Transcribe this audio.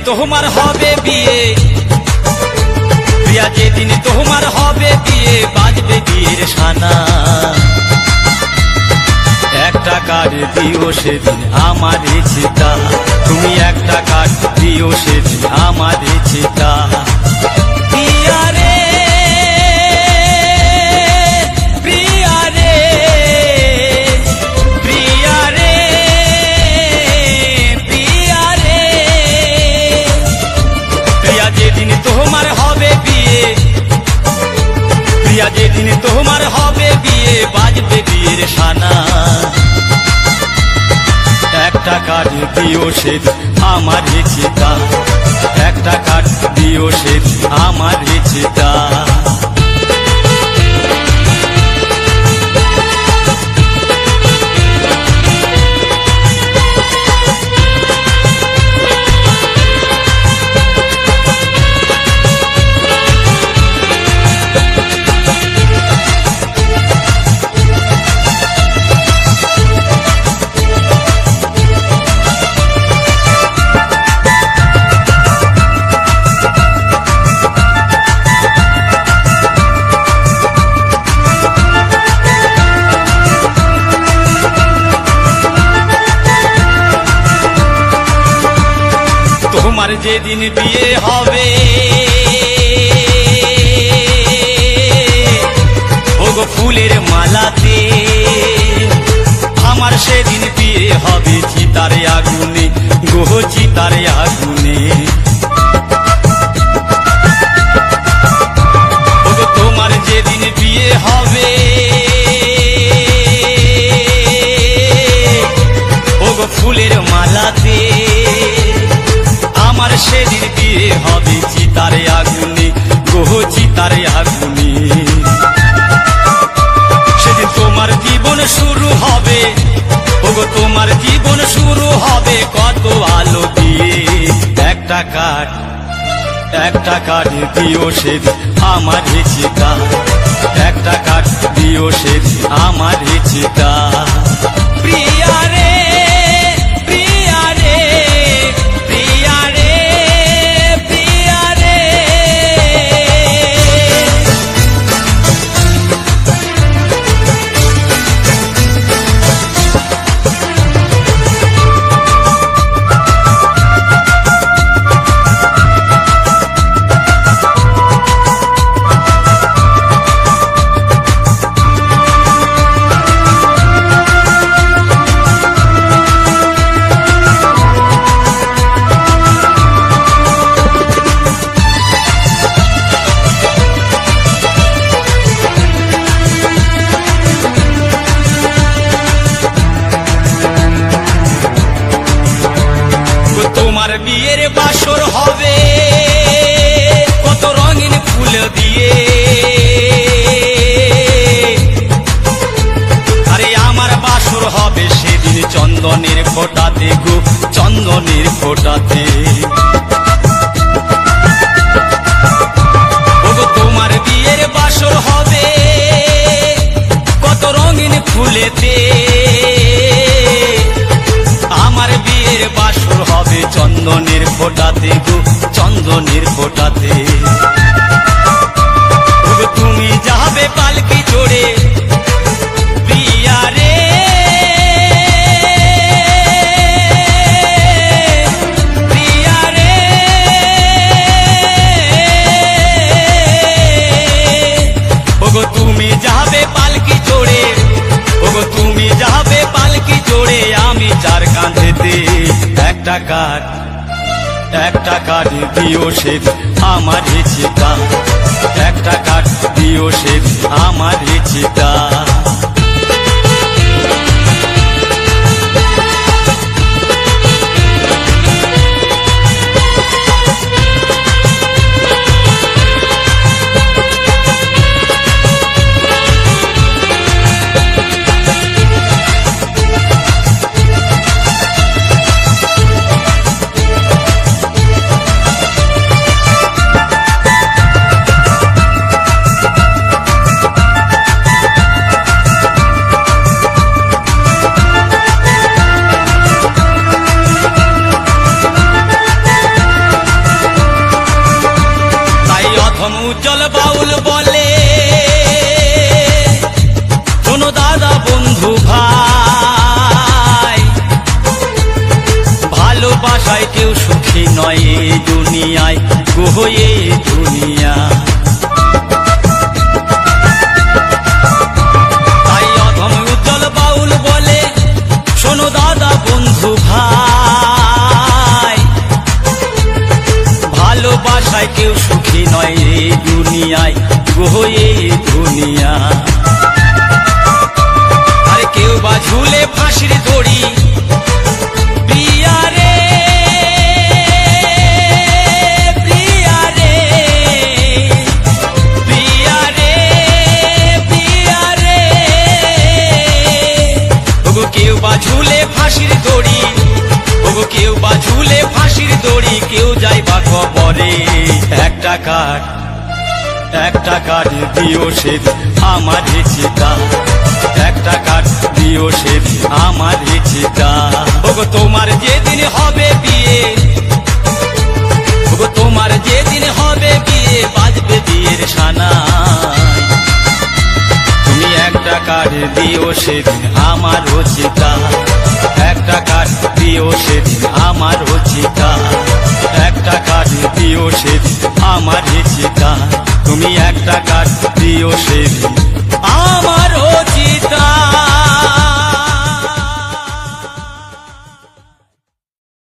তোমার হবে বিয়ে, প্রিয়া যেদিন তোমার হবে বিয়ে, বাজবে বিয়ের সানা। একটা কার্ড দিও সেদিন আমার চিতা, তুমি একটা কার্ড দিও সেদিন আমার চিতা। প্রিয়া রে, প্রিয়া রে, প্রিয়া রে, প্রিয়া রে, প্রিয়া যেদিন তোমার হবে বিয়ে, প্রিয়া যেদিন তোমার হবে বিয়ে, বাজবে বিয়ের সানা। একটা কার্ড দিও সেদিন আমার চিতা, একটা কার্ড দিও সেদিন আমার চিতা। তোমার যেদিন বিয়ে হবে, ওগো ফুলের মালাতে, আমার সেদিন বিয়ে হবে চিতার আগুনে, গো চিতার আগুনে। ওগো তোমার যেদিন বিয়ে হবে, ওগো ফুলের মালাতে, আমার সেদিন বিয়ে হবে চিতার আগুনে, গো চিতার আগুনে। সেদিন তোমার জীবন শুরু হবে, ওগো তোমার জীবন শুরু হবে কত আলো দিয়ে। একটা কার্ড, একটা কার্ড দিও সেদিন আমার চিতা, একটা কার্ড দিও সেদিন আমার চিতা। প্রিয়া রে, প্রিয়া রে, প্রিয়া রে, প্রিয়া রে। তোমার বিয়ের বাসর হবে কত রঙিন ফুল দিয়ে, আরে আমার বাসর হবে সেদিন চন্দনের ফোঁটাতে, গো চন্দনের ফোঁটাতে। ওগো তোমার বিয়ের বাসর হবে কত রঙিন ফুলেতে, আমার বিয়ের বাসর হবে চন্দনের ফোঁটাতে, গো চন্দনের ফোঁটাতে। তুমি যাবে পালকি চড়ে, প্রিয়া রে, প্রিয়া রে, ওগো তুমি যাবে পালকি চড়ে, ওগো তুমি যাবে পালকি চড়ে, আমি চার কাঁধেতে। একটা কার্ড, একটা কার্ড দিও সেদিন আমার চিতা, একটা কার্ড দিও সেদিন আমার চিতা। বাউল বলে শোনো দাদা বন্ধু ভাই, ভালোবাসায় কেউ সুখী নয় এই দুনিয়ায়, গো এই দুনিয়া। তাই অধম উজ্জ্বল বাউল বলে শোনো দাদা বন্ধু ভাই, ভালোবাসায় কেউ সুখী নয় এই দুনিয়ায়, গো এই দুনিয়া। আর কেউ বা ঝুলে ফাঁসির দড়ি, প্রিয়া রে প্রিয়া রে প্রিয়া রে প্রিয়া রে, ওগো কেউ বা ঝুলে ফাঁসির দড়ি, ওগো কেউ বা ঝুলে ফাঁসির দড়ি, কেউ যায় বা কবরে। একটা কাঠ দিও সেদিন আমার চিতা, একটা কাঠ দিও সেদিন আমার চিতা। ওগো তোমার যেদিন হবে বিয়ে, ওগো তোমার যেদিন হবে বিয়ে, বাজবে বিয়ের সানাই। তুমি একটা কাঠ দিও সেদিন আমার চিতা, একটা কাঠ দিও সেদিন আমার চিতা, একটা কাঠ দিও সেদিন আমার চিতা। তুমি একটা কাঠ দিও সেদিন